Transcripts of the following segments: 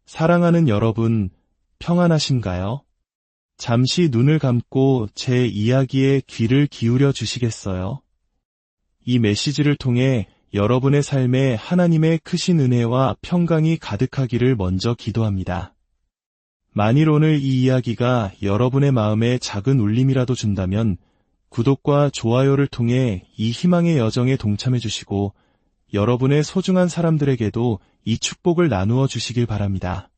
사랑하는 여러분, 평안하신가요? 잠시 눈을 감고 제 이야기에 귀를 기울여 주시겠어요? 이 메시지를 통해 여러분의 삶에 하나님의 크신 은혜와 평강이 가득하기를 먼저 기도합니다. 만일 오늘 이 이야기가 여러분의 마음에 작은 울림이라도 준다면 구독과 좋아요를 통해 이 희망의 여정에 동참해 주시고 여러분의 소중한 사람들에게도 이 축복을 나누어 주시길 바랍니다.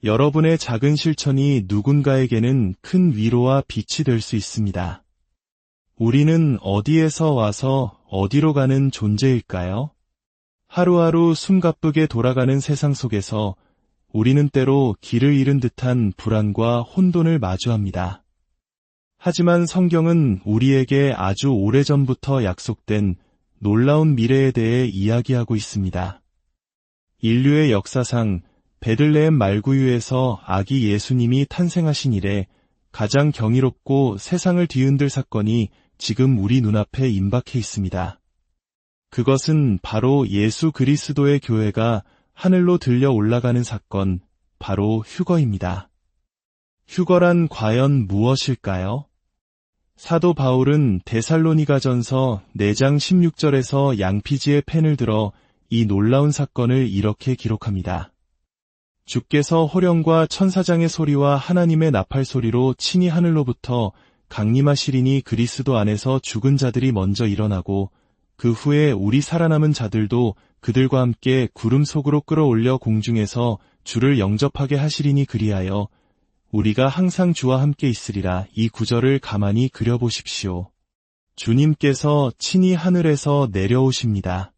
여러분의 작은 실천이 누군가에게는 큰 위로와 빛이 될 수 있습니다. 우리는 어디에서 와서 어디로 가는 존재일까요? 하루하루 숨가쁘게 돌아가는 세상 속에서 우리는 때로 길을 잃은 듯한 불안과 혼돈을 마주합니다. 하지만 성경은 우리에게 아주 오래전부터 약속된 놀라운 미래에 대해 이야기하고 있습니다. 인류의 역사상 베들레헴 말구유에서 아기 예수님이 탄생하신 이래 가장 경이롭고 세상을 뒤흔들 사건이 지금 우리 눈앞에 임박해 있습니다. 그것은 바로 예수 그리스도의 교회가 하늘로 들려 올라가는 사건, 바로 휴거입니다. 휴거란 과연 무엇일까요? 사도 바울은 데살로니가전서 4장 16절에서 양피지의 펜을 들어 이 놀라운 사건을 이렇게 기록합니다. 주께서 호령과 천사장의 소리와 하나님의 나팔 소리로 친히 하늘로부터 강림하시리니 그리스도 안에서 죽은 자들이 먼저 일어나고 그 후에 우리 살아남은 자들도 그들과 함께 구름 속으로 끌어올려 공중에서 주를 영접하게 하시리니 그리하여 우리가 항상 주와 함께 있으리라. 이 구절을 가만히 그려보십시오. 주님께서 친히 하늘에서 내려오십니다.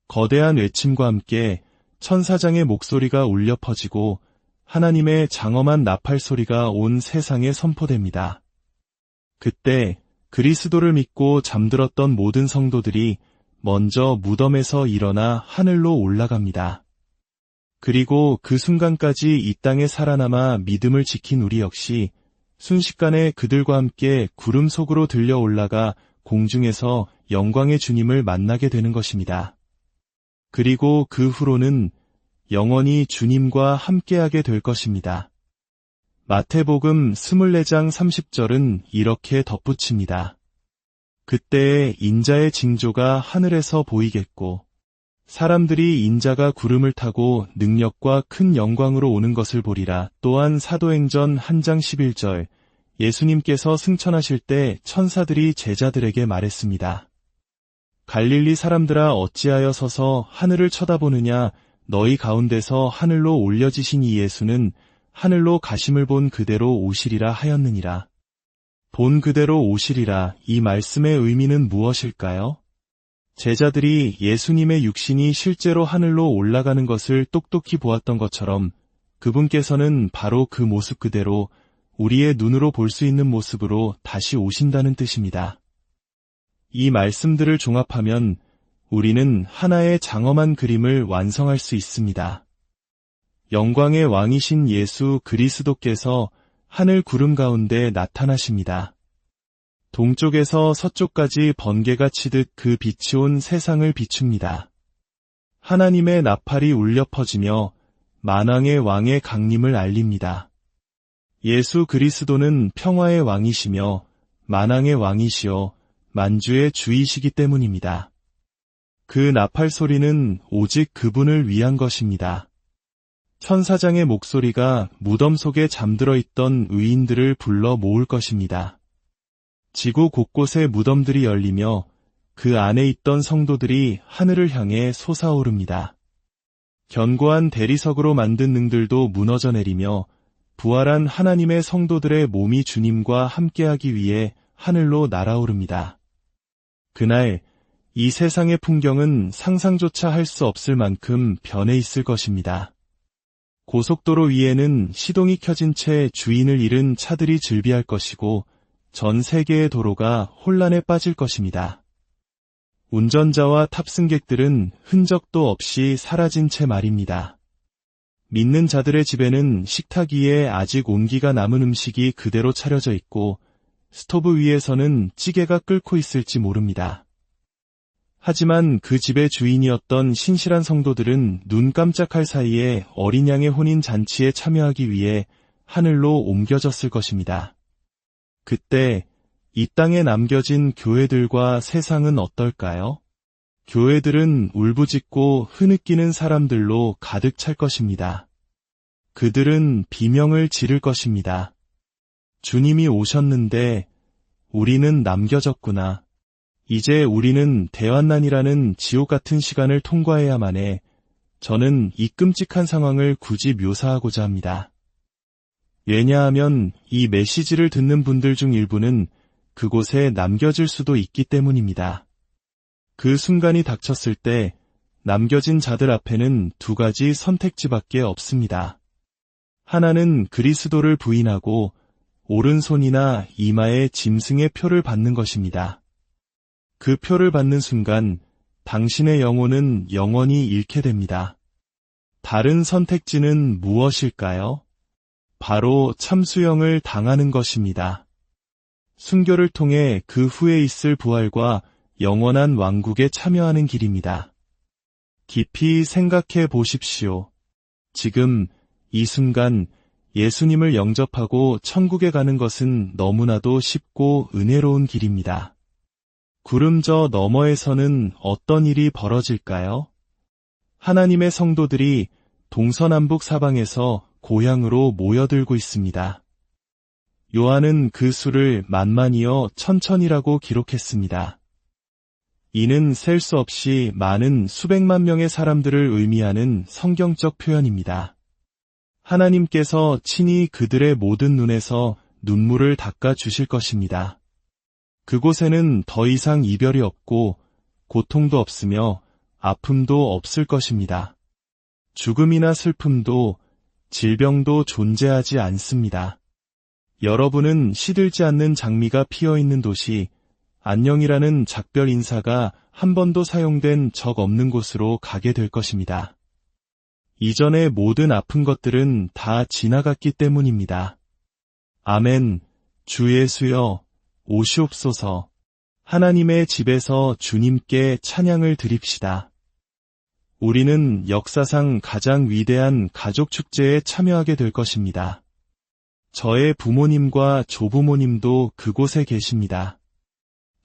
거대한 외침과 함께 천사장의 목소리가 울려 퍼지고 하나님의 장엄한 나팔 소리가 온 세상에 선포됩니다. 그때 그리스도를 믿고 잠들었던 모든 성도들이 먼저 무덤에서 일어나 하늘로 올라갑니다. 그리고 그 순간까지 이 땅에 살아남아 믿음을 지킨 우리 역시 순식간에 그들과 함께 구름 속으로 들려 올라가 공중에서 영광의 주님을 만나게 되는 것입니다. 그리고 그 후로는 영원히 주님과 함께하게 될 것입니다. 마태복음 24장 30절은 이렇게 덧붙입니다. 그때에 인자의 징조가 하늘에서 보이겠고 사람들이 인자가 구름을 타고 능력과 큰 영광으로 오는 것을 보리라. 또한 사도행전 1장 11절 예수님께서 승천하실 때 천사들이 제자들에게 말했습니다. 갈릴리 사람들아 어찌하여 서서 하늘을 쳐다보느냐. 너희 가운데서 하늘로 올려지신 이 예수는 하늘로 가심을 본 그대로 오시리라 하였느니라. 본 그대로 오시리라. 이 말씀의 의미는 무엇일까요? 제자들이 예수님의 육신이 실제로 하늘로 올라가는 것을 똑똑히 보았던 것처럼 그분께서는 바로 그 모습 그대로 우리의 눈으로 볼 수 있는 모습으로 다시 오신다는 뜻입니다. 이 말씀들을 종합하면 우리는 하나의 장엄한 그림을 완성할 수 있습니다. 영광의 왕이신 예수 그리스도께서 하늘 구름 가운데 나타나십니다. 동쪽에서 서쪽까지 번개가 치듯 그 빛이 온 세상을 비춥니다. 하나님의 나팔이 울려 퍼지며 만왕의 왕의 강림을 알립니다. 예수 그리스도는 평화의 왕이시며 만왕의 왕이시여 만주의 주이시기 때문입니다. 그 나팔 소리는 오직 그분을 위한 것입니다. 천사장의 목소리가 무덤 속에 잠들어 있던 의인들을 불러 모을 것입니다. 지구 곳곳의 무덤들이 열리며 그 안에 있던 성도들이 하늘을 향해 솟아오릅니다. 견고한 대리석으로 만든 능들도 무너져 내리며 부활한 하나님의 성도들의 몸이 주님과 함께하기 위해 하늘로 날아오릅니다. 그날 이 세상의 풍경은 상상조차 할 수 없을 만큼 변해 있을 것입니다. 고속도로 위에는 시동이 켜진 채 주인을 잃은 차들이 즐비할 것이고 전 세계의 도로가 혼란에 빠질 것입니다. 운전자와 탑승객들은 흔적도 없이 사라진 채 말입니다. 믿는 자들의 집에는 식탁 위에 아직 온기가 남은 음식이 그대로 차려져 있고 스토브 위에서는 찌개가 끓고 있을지 모릅니다. 하지만 그 집의 주인이었던 신실한 성도들은 눈 깜짝할 사이에 어린 양의 혼인 잔치에 참여하기 위해 하늘로 옮겨졌을 것입니다. 그때 이 땅에 남겨진 교회들과 세상은 어떨까요? 교회들은 울부짖고 흐느끼는 사람들로 가득 찰 것입니다. 그들은 비명을 지를 것입니다. 주님이 오셨는데 우리는 남겨졌구나. 이제 우리는 대환난이라는 지옥 같은 시간을 통과해야만 해. 저는 이 끔찍한 상황을 굳이 묘사하고자 합니다. 왜냐하면 이 메시지를 듣는 분들 중 일부는 그곳에 남겨질 수도 있기 때문입니다. 그 순간이 닥쳤을 때 남겨진 자들 앞에는 두 가지 선택지밖에 없습니다. 하나는 그리스도를 부인하고 오른손이나 이마에 짐승의 표를 받는 것입니다. 그 표를 받는 순간 당신의 영혼은 영원히 잃게 됩니다. 다른 선택지는 무엇일까요? 바로 참수형을 당하는 것입니다. 순교를 통해 그 후에 있을 부활과 영원한 왕국에 참여하는 길입니다. 깊이 생각해 보십시오. 지금 이 순간 예수님을 영접하고 천국에 가는 것은 너무나도 쉽고 은혜로운 길입니다. 구름 저 너머에서는 어떤 일이 벌어질까요? 하나님의 성도들이 동서남북 사방에서 고향으로 모여들고 있습니다. 요한은 그 수를 만만이여 천천이라고 기록했습니다. 이는 셀 수 없이 많은 수백만 명의 사람들을 의미하는 성경적 표현입니다. 하나님께서 친히 그들의 모든 눈에서 눈물을 닦아 주실 것입니다. 그곳에는 더 이상 이별이 없고 고통도 없으며 아픔도 없을 것입니다. 죽음이나 슬픔도 질병도 존재하지 않습니다. 여러분은 시들지 않는 장미가 피어있는 도시, 안녕이라는 작별 인사가 한 번도 사용된 적 없는 곳으로 가게 될 것입니다. 이전의 모든 아픈 것들은 다 지나갔기 때문입니다. 아멘. 주 예수여, 오시옵소서. 하나님의 집에서 주님께 찬양을 드립시다. 우리는 역사상 가장 위대한 가족 축제에 참여하게 될 것입니다. 저의 부모님과 조부모님도 그곳에 계십니다.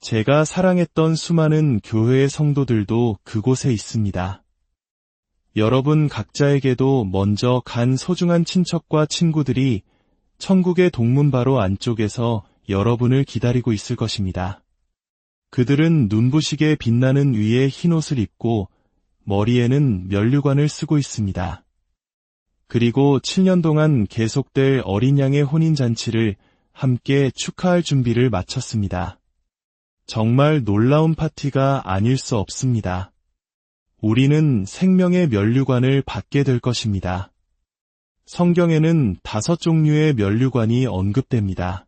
제가 사랑했던 수많은 교회의 성도들도 그곳에 있습니다. 여러분 각자에게도 먼저 간 소중한 친척과 친구들이 천국의 동문 바로 안쪽에서 여러분을 기다리고 있을 것입니다. 그들은 눈부시게 빛나는 위에 흰옷을 입고 머리에는 면류관을 쓰고 있습니다. 그리고 7년 동안 계속될 어린 양의 혼인잔치를 함께 축하할 준비를 마쳤습니다. 정말 놀라운 파티가 아닐 수 없습니다. 우리는 생명의 면류관을 받게 될 것입니다. 성경에는 5종류의 면류관이 언급됩니다.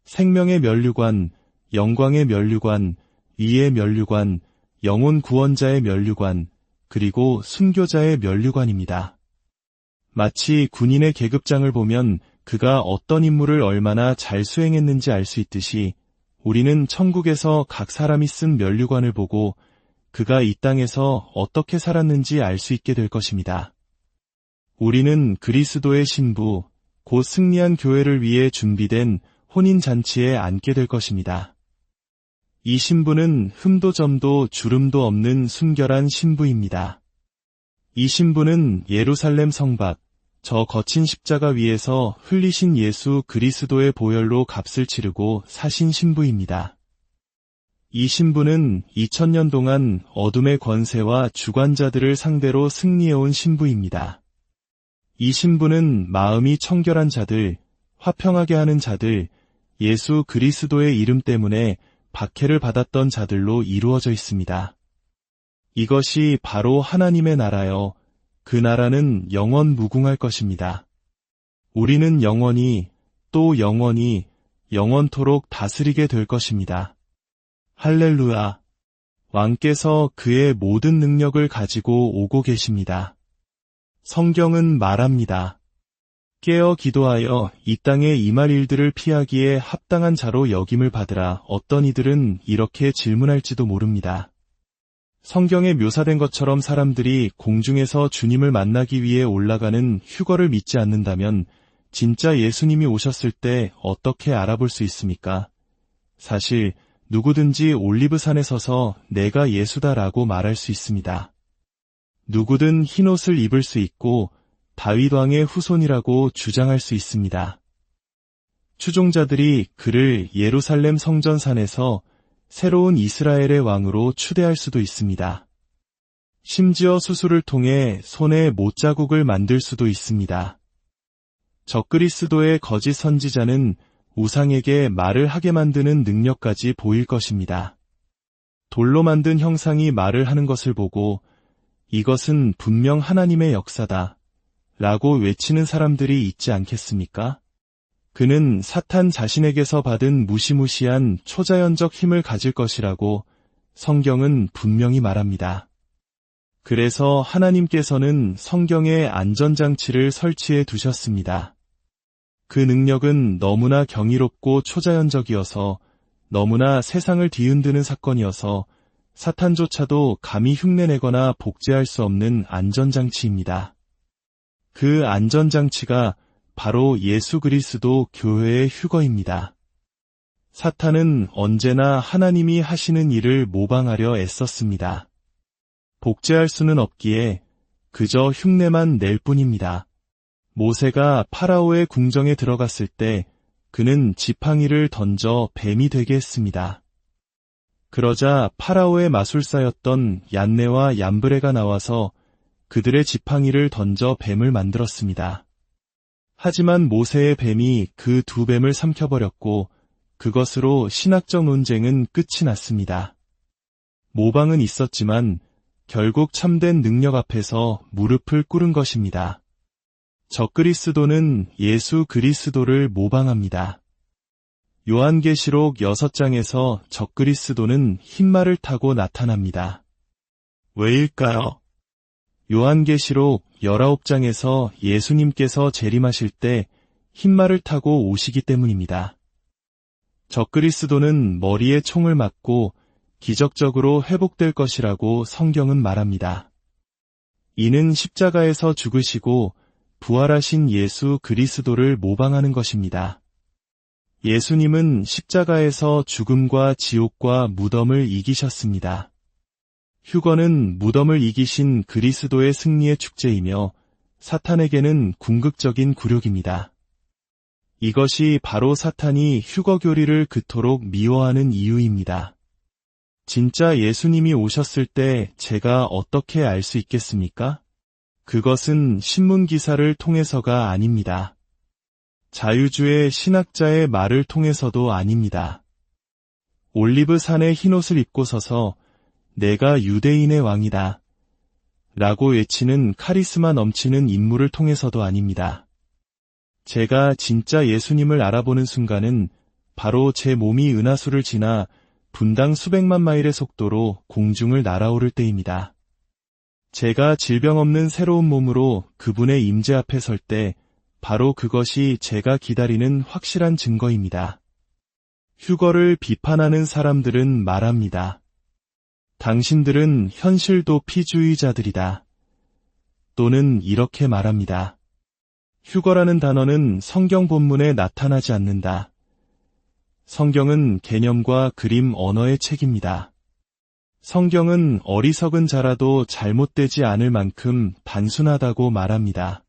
생명의 면류관, 영광의 면류관, 의의 면류관, 영혼 구원자의 면류관, 그리고 순교자의 면류관입니다. 마치 군인의 계급장을 보면 그가 어떤 임무를 얼마나 잘 수행했는지 알 수 있듯이 우리는 천국에서 각 사람이 쓴 면류관을 보고 그가 이 땅에서 어떻게 살았는지 알 수 있게 될 것입니다. 우리는 그리스도의 신부, 곧 승리한 교회를 위해 준비된 혼인잔치에 앉게 될 것입니다. 이 신부는 흠도 점도 주름도 없는 순결한 신부입니다. 이 신부는 예루살렘 성밖, 저 거친 십자가 위에서 흘리신 예수 그리스도의 보혈로 값을 치르고 사신 신부입니다. 이 신부는 2000년 동안 어둠의 권세와 주관자들을 상대로 승리해온 신부입니다. 이 신부는 마음이 청결한 자들, 화평하게 하는 자들, 예수 그리스도의 이름 때문에 박해를 받았던 자들로 이루어져 있습니다. 이것이 바로 하나님의 나라여, 그 나라는 영원 무궁할 것입니다. 우리는 영원히 또 영원히 영원토록 다스리게 될 것입니다. 할렐루야! 왕께서 그의 모든 능력을 가지고 오고 계십니다. 성경은 말합니다. 깨어 기도하여 이 땅에 임할 일들을 피하기에 합당한 자로 여김을 받으라. 어떤 이들은 이렇게 질문할지도 모릅니다. 성경에 묘사된 것처럼 사람들이 공중에서 주님을 만나기 위해 올라가는 휴거를 믿지 않는다면 진짜 예수님이 오셨을 때 어떻게 알아볼 수 있습니까? 사실 누구든지 올리브산에 서서 내가 예수다라고 말할 수 있습니다. 누구든 흰옷을 입을 수 있고 다윗 왕의 후손이라고 주장할 수 있습니다. 추종자들이 그를 예루살렘 성전산에서 새로운 이스라엘의 왕으로 추대할 수도 있습니다. 심지어 수술을 통해 손에 못자국을 만들 수도 있습니다. 적그리스도의 거짓 선지자는 우상에게 말을 하게 만드는 능력까지 보일 것입니다. 돌로 만든 형상이 말을 하는 것을 보고 이것은 분명 하나님의 역사다 라고 외치는 사람들이 있지 않겠습니까? 그는 사탄 자신에게서 받은 무시무시한 초자연적 힘을 가질 것이라고 성경은 분명히 말합니다. 그래서 하나님께서는 성경에 안전장치를 설치해 두셨습니다. 그 능력은 너무나 경이롭고 초자연적이어서 너무나 세상을 뒤흔드는 사건이어서 사탄조차도 감히 흉내내거나 복제할 수 없는 안전장치입니다. 그 안전장치가 바로 예수 그리스도 교회의 휴거입니다. 사탄은 언제나 하나님이 하시는 일을 모방하려 애썼습니다. 복제할 수는 없기에 그저 흉내만 낼 뿐입니다. 모세가 파라오의 궁정에 들어갔을 때 그는 지팡이를 던져 뱀이 되게 했습니다. 그러자 파라오의 마술사였던 얀네와 얀브레가 나와서 그들의 지팡이를 던져 뱀을 만들었습니다. 하지만 모세의 뱀이 그 두 뱀을 삼켜버렸고 그것으로 신학적 논쟁은 끝이 났습니다. 모방은 있었지만 결국 참된 능력 앞에서 무릎을 꿇은 것입니다. 적그리스도는 예수 그리스도를 모방합니다. 요한계시록 6장에서 적그리스도는 흰말을 타고 나타납니다. 왜일까요? 요한계시록 19장에서 예수님께서 재림하실 때 흰말을 타고 오시기 때문입니다. 적그리스도는 머리에 총을 맞고 기적적으로 회복될 것이라고 성경은 말합니다. 이는 십자가에서 죽으시고 부활하신 예수 그리스도를 모방하는 것입니다. 예수님은 십자가에서 죽음과 지옥과 무덤을 이기셨습니다. 휴거는 무덤을 이기신 그리스도의 승리의 축제이며 사탄에게는 궁극적인 굴욕입니다. 이것이 바로 사탄이 휴거 교리를 그토록 미워하는 이유입니다. 진짜 예수님이 오셨을 때 제가 어떻게 알 수 있겠습니까? 그것은 신문 기사를 통해서가 아닙니다. 자유주의 신학자의 말을 통해서도 아닙니다. 올리브산에 흰옷을 입고 서서 내가 유대인의 왕이다 라고 외치는 카리스마 넘치는 인물을 통해서도 아닙니다. 제가 진짜 예수님을 알아보는 순간은 바로 제 몸이 은하수를 지나 분당 수백만 마일의 속도로 공중을 날아오를 때입니다. 제가 질병 없는 새로운 몸으로 그분의 임재 앞에 설 때 바로 그것이 제가 기다리는 확실한 증거입니다. 휴거를 비판하는 사람들은 말합니다. 당신들은 현실도 피주의자들이다. 또는 이렇게 말합니다. 휴거라는 단어는 성경 본문에 나타나지 않는다. 성경은 개념과 그림 언어의 책입니다. 성경은 어리석은 자라도 잘못되지 않을 만큼 단순하다고 말합니다.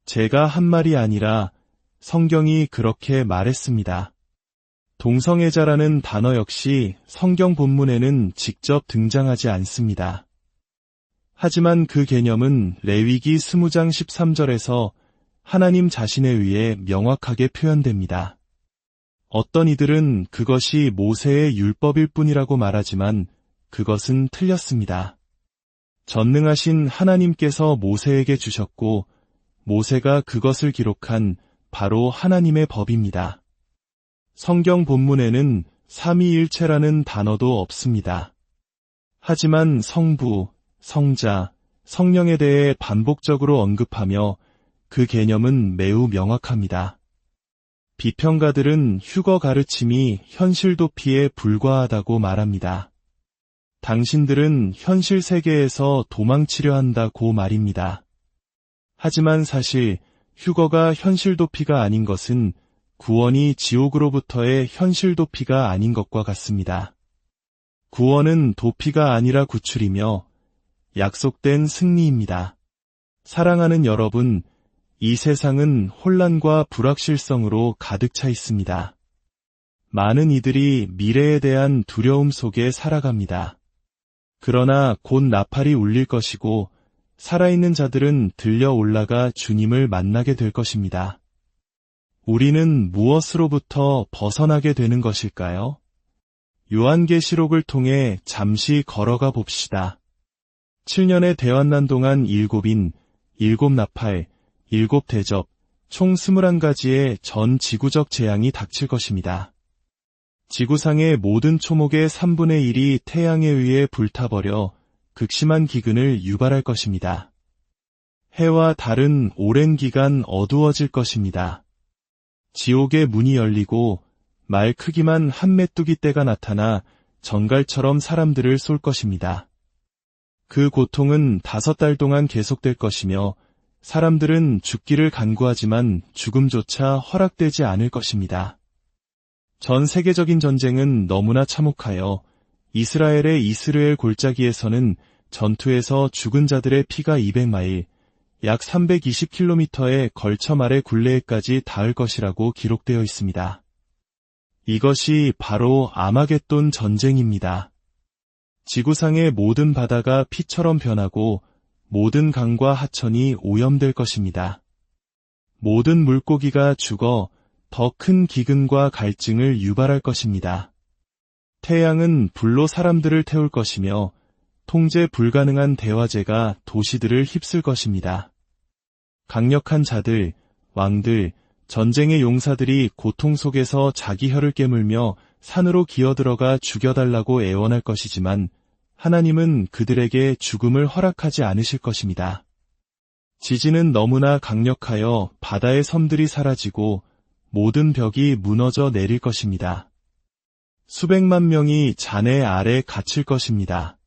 제가 한 말이 아니라 성경이 그렇게 말했습니다. 동성애자라는 단어 역시 성경 본문에는 직접 등장하지 않습니다. 하지만 그 개념은 레위기 20장 13절에서 하나님 자신에 의해 명확하게 표현됩니다. 어떤 이들은 그것이 모세의 율법일 뿐이라고 말하지만 그것은 틀렸습니다. 전능하신 하나님께서 모세에게 주셨고 모세가 그것을 기록한 바로 하나님의 법입니다. 성경 본문에는 삼위일체라는 단어도 없습니다. 하지만 성부, 성자, 성령에 대해 반복적으로 언급하며 그 개념은 매우 명확합니다. 비평가들은 휴거 가르침이 현실 도피에 불과하다고 말합니다. 당신들은 현실 세계에서 도망치려 한다고 말입니다. 하지만 사실 휴거가 현실 도피가 아닌 것은 구원이 지옥으로부터의 현실 도피가 아닌 것과 같습니다. 구원은 도피가 아니라 구출이며 약속된 승리입니다. 사랑하는 여러분, 이 세상은 혼란과 불확실성으로 가득 차 있습니다. 많은 이들이 미래에 대한 두려움 속에 살아갑니다. 그러나 곧 나팔이 울릴 것이고 살아있는 자들은 들려 올라가 주님을 만나게 될 것입니다. 우리는 무엇으로부터 벗어나게 되는 것일까요? 요한계시록을 통해 잠시 걸어가 봅시다. 7년의 대환난 동안 일곱 나팔, 일곱 대접, 총 21가지의 전 지구적 재앙이 닥칠 것입니다. 지구상의 모든 초목의 3분의 1이 태양에 의해 불타버려 극심한 기근을 유발할 것입니다. 해와 달은 오랜 기간 어두워질 것입니다. 지옥의 문이 열리고 말 크기만 한 메뚜기 떼가 나타나 전갈처럼 사람들을 쏠 것입니다. 그 고통은 5달 동안 계속될 것이며 사람들은 죽기를 간구하지만 죽음조차 허락되지 않을 것입니다. 전 세계적인 전쟁은 너무나 참혹하여 이스라엘의 이스르엘 골짜기에서는 전투에서 죽은 자들의 피가 200마일, 약 320km의 걸쳐 말의 굴레에까지 닿을 것이라고 기록되어 있습니다. 이것이 바로 아마겟돈 전쟁입니다. 지구상의 모든 바다가 피처럼 변하고 모든 강과 하천이 오염될 것입니다. 모든 물고기가 죽어 더 큰 기근과 갈증을 유발할 것입니다. 태양은 불로 사람들을 태울 것이며 통제 불가능한 대화재가 도시들을 휩쓸 것입니다. 강력한 자들, 왕들, 전쟁의 용사들이 고통 속에서 자기 혀를 깨물며 산으로 기어들어가 죽여달라고 애원할 것이지만 하나님은 그들에게 죽음을 허락하지 않으실 것입니다. 지진은 너무나 강력하여 바다의 섬들이 사라지고 모든 벽이 무너져 내릴 것입니다. 수백만 명이 잔해 아래 갇힐 것입니다.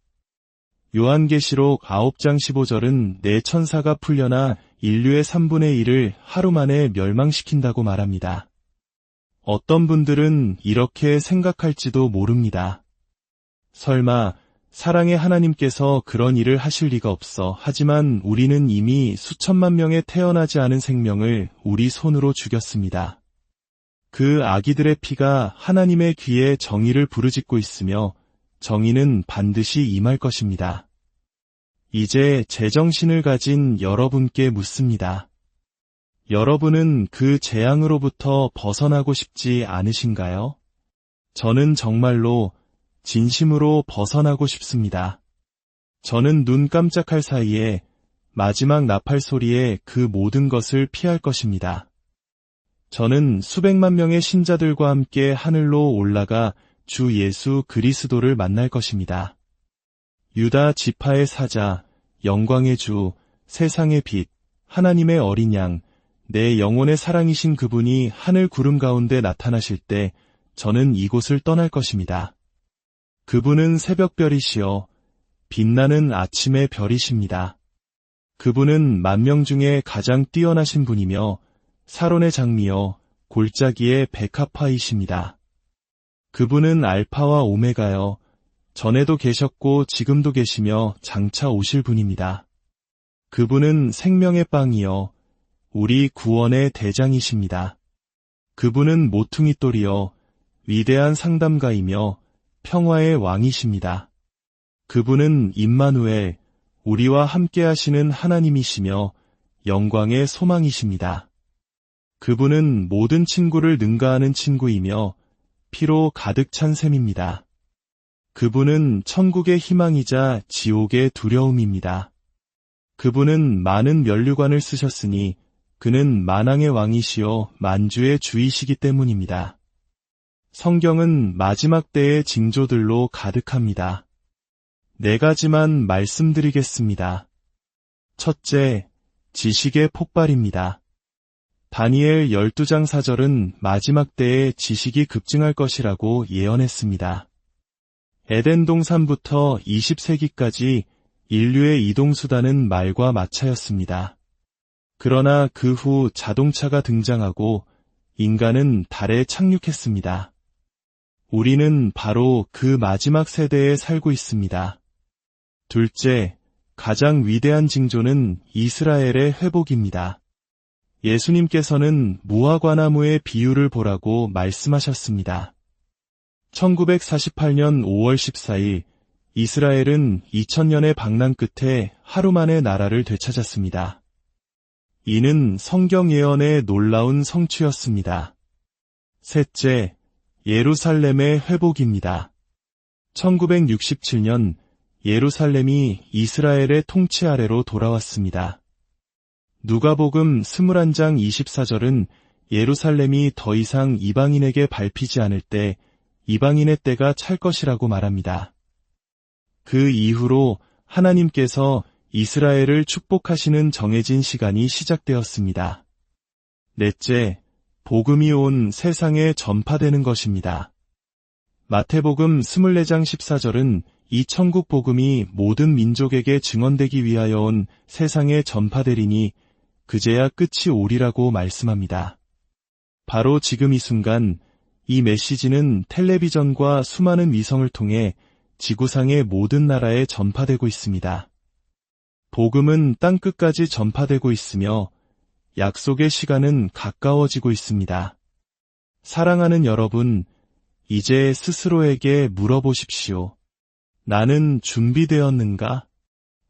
요한계시록 9장 15절은 내 천사가 풀려나 인류의 3분의 1을 하루 만에 멸망시킨다고 말합니다. 어떤 분들은 이렇게 생각할지도 모릅니다. 설마 사랑의 하나님께서 그런 일을 하실 리가 없어. 하지만 우리는 이미 수천만 명의 태어나지 않은 생명을 우리 손으로 죽였습니다. 그 아기들의 피가 하나님의 귀에 정의를 부르짖고 있으며 정의는 반드시 임할 것입니다. 이제 제정신을 가진 여러분께 묻습니다. 여러분은 그 재앙으로부터 벗어나고 싶지 않으신가요? 저는 정말로 진심으로 벗어나고 싶습니다. 저는 눈 깜짝할 사이에 마지막 나팔 소리에 그 모든 것을 피할 것입니다. 저는 수백만 명의 신자들과 함께 하늘로 올라가 주 예수 그리스도를 만날 것입니다. 유다 지파의 사자, 영광의 주, 세상의 빛, 하나님의 어린 양, 내 영혼의 사랑이신 그분이 하늘 구름 가운데 나타나실 때 저는 이곳을 떠날 것입니다. 그분은 새벽별이시여 빛나는 아침의 별이십니다. 그분은 만명 중에 가장 뛰어나신 분이며 사론의 장미여 골짜기의 백합화이십니다. 그분은 알파와 오메가여 전에도 계셨고 지금도 계시며 장차 오실 분입니다. 그분은 생명의 빵이여 우리 구원의 대장이십니다. 그분은 모퉁이 돌이여 위대한 상담가이며 평화의 왕이십니다. 그분은 임마누엘 우리와 함께 하시는 하나님이시며 영광의 소망이십니다. 그분은 모든 친구를 능가하는 친구이며 피로 가득 찬 셈입니다. 그분은 천국의 희망이자 지옥의 두려움입니다. 그분은 많은 면류관을 쓰셨으니 그는 만왕의 왕이시요 만주의 주이시기 때문입니다. 성경은 마지막 때의 징조들로 가득합니다. 4가지만 말씀드리겠습니다. 첫째, 지식의 폭발입니다. 다니엘 12장 4절은 마지막 때에 지식이 급증할 것이라고 예언했습니다. 에덴 동산부터 20세기까지 인류의 이동수단은 말과 마차였습니다. 그러나 그 후 자동차가 등장하고 인간은 달에 착륙했습니다. 우리는 바로 그 마지막 세대에 살고 있습니다. 둘째, 가장 위대한 징조는 이스라엘의 회복입니다. 예수님께서는 무화과나무의 비유를 보라고 말씀하셨습니다. 1948년 5월 14일 이스라엘은 2000년의 방랑 끝에 하루 만에 나라를 되찾았습니다. 이는 성경 예언의 놀라운 성취였습니다. 셋째, 예루살렘의 회복입니다. 1967년 예루살렘이 이스라엘의 통치 아래로 돌아왔습니다. 누가복음 21장 24절은 예루살렘이 더 이상 이방인에게 밟히지 않을 때 이방인의 때가 찰 것이라고 말합니다. 그 이후로 하나님께서 이스라엘을 축복하시는 정해진 시간이 시작되었습니다. 넷째, 복음이 온 세상에 전파되는 것입니다. 마태복음 24장 14절은 이 천국 복음이 모든 민족에게 증언되기 위하여 온 세상에 전파되리니 그제야 끝이 오리라고 말씀합니다. 바로 지금 이 순간 이 메시지는 텔레비전과 수많은 위성을 통해 지구상의 모든 나라에 전파되고 있습니다. 복음은 땅끝까지 전파되고 있으며 약속의 시간은 가까워지고 있습니다. 사랑하는 여러분, 이제 스스로에게 물어보십시오. 나는 준비되었는가?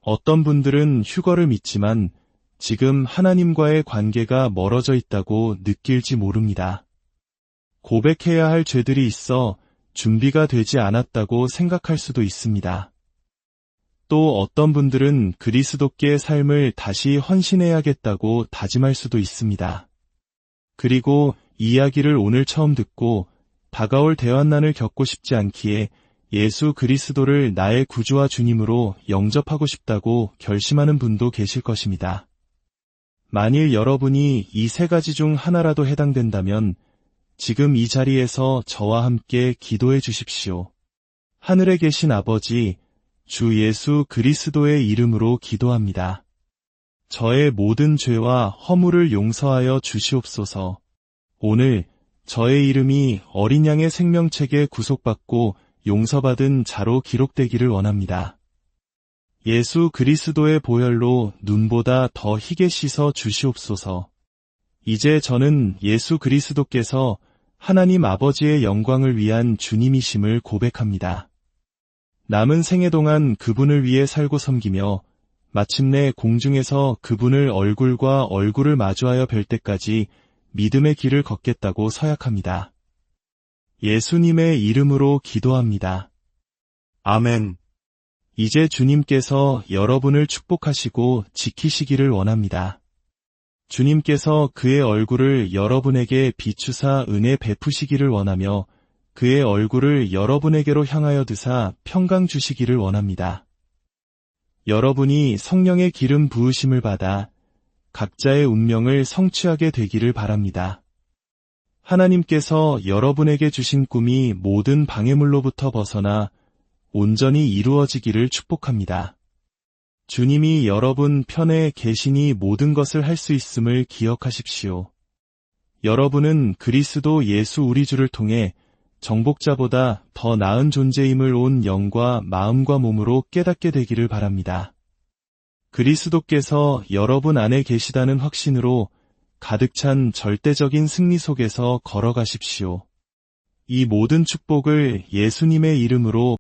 어떤 분들은 휴거를 믿지만 지금 하나님과의 관계가 멀어져 있다고 느낄지 모릅니다. 고백해야 할 죄들이 있어 준비가 되지 않았다고 생각할 수도 있습니다. 또 어떤 분들은 그리스도께의 삶을 다시 헌신해야겠다고 다짐할 수도 있습니다. 그리고 이 이야기를 오늘 처음 듣고 다가올 대환난을 겪고 싶지 않기에 예수 그리스도를 나의 구주와 주님으로 영접하고 싶다고 결심하는 분도 계실 것입니다. 만일 여러분이 이 세 가지 중 하나라도 해당된다면 지금 이 자리에서 저와 함께 기도해 주십시오. 하늘에 계신 아버지, 주 예수 그리스도의 이름으로 기도합니다. 저의 모든 죄와 허물을 용서하여 주시옵소서. 오늘 저의 이름이 어린 양의 생명책에 구속받고 용서받은 자로 기록되기를 원합니다. 예수 그리스도의 보혈로 눈보다 더 희게 씻어 주시옵소서. 이제 저는 예수 그리스도께서 하나님 아버지의 영광을 위한 주님이심을 고백합니다. 남은 생애 동안 그분을 위해 살고 섬기며 마침내 공중에서 그분을 얼굴과 얼굴을 마주하여 뵐 때까지 믿음의 길을 걷겠다고 서약합니다. 예수님의 이름으로 기도합니다. 아멘. 이제 주님께서 여러분을 축복하시고 지키시기를 원합니다. 주님께서 그의 얼굴을 여러분에게 비추사 은혜 베푸시기를 원하며 그의 얼굴을 여러분에게로 향하여 드사 평강 주시기를 원합니다. 여러분이 성령의 기름 부으심을 받아 각자의 운명을 성취하게 되기를 바랍니다. 하나님께서 여러분에게 주신 꿈이 모든 방해물로부터 벗어나 온전히 이루어지기를 축복합니다. 주님이 여러분 편에 계시니 모든 것을 할 수 있음을 기억하십시오. 여러분은 그리스도 예수 우리 주를 통해 정복자보다 더 나은 존재임을 온 영과 마음과 몸으로 깨닫게 되기를 바랍니다. 그리스도께서 여러분 안에 계시다는 확신으로 가득 찬 절대적인 승리 속에서 걸어가십시오. 이 모든 축복을 예수님의 이름으로